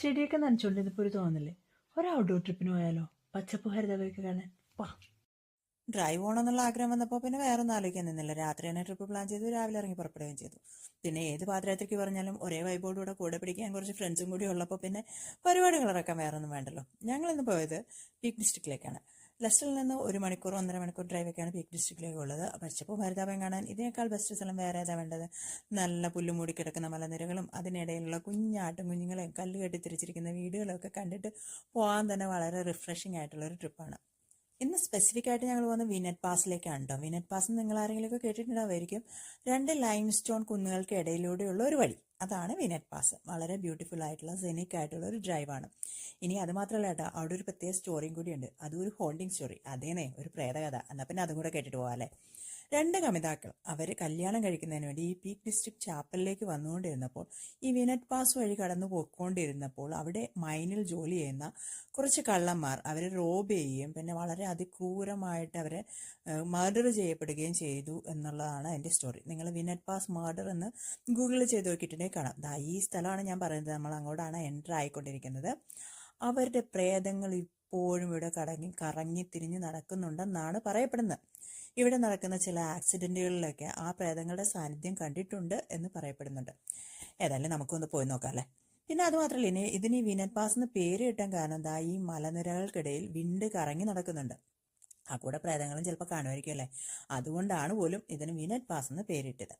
ചെടിയൊക്കെ നനച്ചുകൊണ്ടിരുന്നപ്പോൾ ഒരു തോന്നല്ലേ, ഒരു ഔട്ട്ഡോർ ട്രിപ്പിന് പോയാലോ, പച്ചപ്പ് ഹരിതവയൊക്കെ കാണാൻ. വാ. ഡ്രൈവ് പോകണമെന്നുള്ള ആഗ്രഹം വന്നപ്പോൾ പിന്നെ വേറെ ഒന്നും ആലോചിക്കാൻ നിന്നില്ല. രാത്രി തന്നെ ട്രിപ്പ് പ്ലാൻ ചെയ്തു, രാവിലെ ഇറങ്ങി പുറപ്പെടുകയും ചെയ്തു. പിന്നെ ഏത് പാതിരാത്രിക്ക് പറഞ്ഞാലും ഒരേ വൈബോടുകൂടെ കൂടെ പിടിക്കാൻ കുറച്ച് ഫ്രണ്ട്സും കൂടി ഉള്ളപ്പോൾ പിന്നെ പരിപാടികൾ ഇറക്കാൻ വേറെ ഒന്നും വേണ്ടല്ലോ. ഞങ്ങളിന്ന് പോയത് പീക്ക് ഡിസ്ട്രിക്റ്റിലേക്കാണ്. ലെസ്റ്ററിൽ നിന്ന് 1 മണിക്കൂർ 1.5 മണിക്കൂർ ഡ്രൈവൊക്കെയാണ് പീക്ക് ഡിസ്ട്രിക്റ്റിലേക്ക് ഉള്ളത്. പച്ചപ്പും ഹരിതാപം കാണാൻ ഇതിനേക്കാൾ ബെസ്റ്റ് സ്ഥലം വേറെ ഏതാ വേണ്ടത്? നല്ല പുല്ല് മൂടി കിടക്കുന്ന മലനിരകളും അതിനിടയിലുള്ള കുഞ്ഞാട്ടും കുഞ്ഞുങ്ങളെയും കല്ല് കെട്ടി തിരിച്ചിരിക്കുന്ന വീടുകളും ഒക്കെ കണ്ടിട്ട് പോകാൻ തന്നെ വളരെ റിഫ്രഷിംഗ് ആയിട്ടുള്ള ഒരു ട്രിപ്പാണ്. ഇന്ന് സ്പെസിഫിക് ആയിട്ട് ഞങ്ങൾ പോകുന്നത് വിനറ്റ് പാസിലേക്കാണ് കേട്ടോ. വിനറ്റ് പാസ് നിങ്ങൾ ആരെങ്കിലുമൊക്കെ കേട്ടിട്ടുണ്ടാവുമായിരിക്കും. 2 ലൈം സ്റ്റോൺ കുന്നുകൾക്ക് ഇടയിലൂടെയുള്ള ഒരു വഴി, അതാണ് വിനറ്റ് പാസ്. വളരെ ബ്യൂട്ടിഫുൾ ആയിട്ടുള്ള സെനിക് ആയിട്ടുള്ള ഒരു ഡ്രൈവാണ്. ഇനി അത് മാത്രമല്ല കേട്ടോ, അവിടെ ഒരു പ്രത്യേക സ്റ്റോറിയും കൂടിയുണ്ട്. അതും ഒരു ഹോണ്ടിങ് സ്റ്റോറി. അതേന്നേ ഒരു പ്രേതകഥ. എന്നാൽ പിന്നെ അതും കൂടെ കേട്ടിട്ട് പോകാം അല്ലേ. 2 കമിതാക്കൾ അവർ കല്യാണം കഴിക്കുന്നതിന് വേണ്ടി ഈ പീക്ക് ഡിസ്ട്രിക്ട് ചാപ്പലിലേക്ക് വന്നുകൊണ്ടിരുന്നപ്പോൾ, ഈ വിനറ്റ് പാസ് വഴി കടന്നു പോയിക്കൊണ്ടിരുന്നപ്പോൾ അവിടെ മൈനിൽ ജോലി ചെയ്യുന്ന കുറച്ച് കള്ളന്മാർ അവരെ റോബ് ചെയ്യുകയും പിന്നെ വളരെ അതിക്രൂരമായിട്ട് അവരെ മർഡർ ചെയ്യപ്പെടുകയും ചെയ്തു എന്നുള്ളതാണ് അതിൻ്റെ സ്റ്റോറി. നിങ്ങൾ വിനറ്റ് പാസ് മർഡർ എന്ന് ഗൂഗിൾ ചെയ്ത് നോക്കിയിട്ടുണ്ടെങ്കിൽ കാണാം. ഈ സ്ഥലമാണ് ഞാൻ പറയുന്നത്. നമ്മൾ അങ്ങോട്ടാണ് എൻ്റർ ആയിക്കൊണ്ടിരിക്കുന്നത്. അവരുടെ പ്രേതങ്ങൾ ഇപ്പോഴും ഇവിടെ കറങ്ങി തിരിഞ്ഞ് നടക്കുന്നുണ്ടെന്നാണ് പറയപ്പെടുന്നത്. ഇവിടെ നടക്കുന്ന ചില ആക്സിഡൻറ്റുകളിലൊക്കെ ആ പ്രേതങ്ങളുടെ സാന്നിധ്യം കണ്ടിട്ടുണ്ട് എന്ന് പറയപ്പെടുന്നുണ്ട്. ഏതായാലും നമുക്കൊന്ന് പോയി നോക്കാം അല്ലേ. പിന്നെ അതുമാത്രമല്ല, ഇതിന് ഈ വിനറ്റ് പാസ് എന്ന് പേര് കിട്ടാൻ കാരണം ഈ മലനിരകൾക്കിടയിൽ വിണ്ട് കറങ്ങി നടക്കുന്നുണ്ട്. ആ കൂടെ പ്രേതങ്ങളും ചിലപ്പോൾ കാണുമായിരിക്കും അല്ലേ. അതുകൊണ്ടാണ് പോലും ഇതിന് വിനറ്റ് പാസ് എന്ന് പേരിട്ടത്.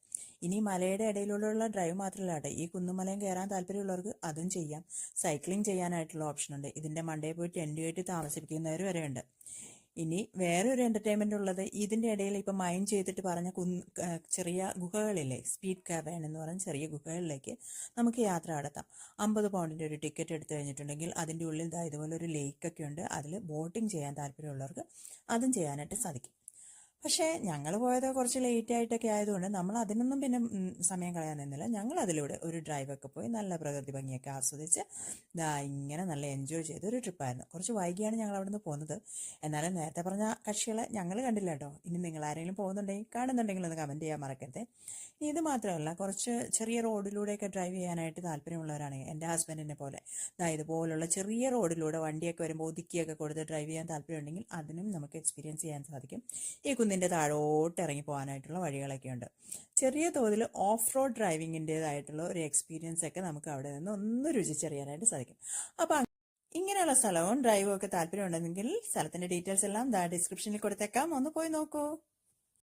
ഇനി മലയുടെ ഇടയിലുള്ള ഡ്രൈവ് മാത്രമല്ല കേട്ടോ, ഈ കുന്നുമലയും കയറാൻ താല്പര്യമുള്ളവർക്ക് അതും ചെയ്യാം. സൈക്ലിംഗ് ചെയ്യാനായിട്ടുള്ള ഓപ്ഷൻ ഉണ്ട്. ഇതിൻ്റെ മണ്ടയിൽ പോയി ടെൻറ്റ് കെട്ടി താമസിപ്പിക്കുന്നവർ വരെ ഉണ്ട്. ഇനി വേറെ ഒരു എൻ്റർടൈൻമെൻ്റ് ഉള്ളത്, ഇതിൻ്റെ ഇടയിൽ ഇപ്പം മൈൻ ചെയ്തിട്ട് പറഞ്ഞ ചെറിയ ഗുഹകളില്ലേ, സ്പീഡ് കാവേൺ എന്ന് പറഞ്ഞ ചെറിയ ഗുഹകളിലേക്ക് നമുക്ക് യാത്ര നടത്താം. 50 പൗണ്ടിൻ്റെ ഒരു ടിക്കറ്റ് എടുത്തു കഴിഞ്ഞിട്ടുണ്ടെങ്കിൽ അതിൻ്റെ ഉള്ളിൽ ഇതുപോലെ ഒരു ലേക്കൊക്കെ ഉണ്ട്. അതിൽ ബോട്ടിങ് ചെയ്യാൻ താല്പര്യമുള്ളവർക്ക് അതും ചെയ്യാനായിട്ട് സാധിക്കും. പക്ഷേ ഞങ്ങൾ പോയത് കുറച്ച് ലേറ്റ് ആയിട്ടൊക്കെ ആയതുകൊണ്ട് നമ്മൾ അതിനൊന്നും പിന്നെ സമയം കളയാൻ നിന്നില്ല. ഞങ്ങൾ അതിലൂടെ ഒരു ഡ്രൈവൊക്കെ പോയി നല്ല പ്രകൃതി ഭംഗിയൊക്കെ ആസ്വദിച്ച് ഇങ്ങനെ നല്ല എൻജോയ് ചെയ്ത ഒരു ട്രിപ്പായിരുന്നു. കുറച്ച് വൈകിയാണ് ഞങ്ങൾ അവിടെ നിന്ന് പോകുന്നത്. എന്നാലും നേരത്തെ പറഞ്ഞ കക്ഷികളെ ഞങ്ങൾ കണ്ടില്ല കേട്ടോ. ഇനി നിങ്ങൾ ആരെങ്കിലും പോകുന്നുണ്ടെങ്കിൽ കാണുന്നുണ്ടെങ്കിൽ ഒന്ന് കമൻറ്റ് ചെയ്യാൻ മറക്കരുത്. ഇനി ഇത് മാത്രമല്ല, കുറച്ച് ചെറിയ റോഡിലൂടെയൊക്കെ ഡ്രൈവ് ചെയ്യാനായിട്ട് താല്പര്യമുള്ളവരാണെങ്കിൽ എൻ്റെ ഹസ്ബൻഡിനെ പോലെ ഇതുപോലുള്ള ചെറിയ റോഡിലൂടെ വണ്ടിയൊക്കെ വരുമ്പോൾ ഒതുക്കിയൊക്കെ കൊടുത്ത് ഡ്രൈവ് ചെയ്യാൻ താല്പര്യമുണ്ടെങ്കിൽ അതിനും നമുക്ക് എക്സ്പീരിയൻസ് ചെയ്യാൻ സാധിക്കും. ഈ കുന്നിൻ്റെ താഴോട്ട് ഇറങ്ങി പോകാനായിട്ടുള്ള വഴികളൊക്കെ ഉണ്ട്. ചെറിയ തോതിൽ ഓഫ് റോഡ് ഡ്രൈവിങ്ങിൻ്റെതായിട്ടുള്ള ഒരു എക്സ്പീരിയൻസ് ഒക്കെ നമുക്ക് അവിടെ നിന്ന് ഒന്ന് രുചിച്ചറിയാനായിട്ട് സാധിക്കും. അപ്പം ഇങ്ങനെയുള്ള സ്ഥലവും ഡ്രൈവും ഒക്കെ താല്പര്യമുണ്ടെങ്കിൽ സ്ഥലത്തിൻ്റെ ഡീറ്റെയിൽസ് എല്ലാം ഡിസ്ക്രിപ്ഷനിൽ കൊടുത്തേക്കാം. ഒന്ന് പോയി നോക്കൂ.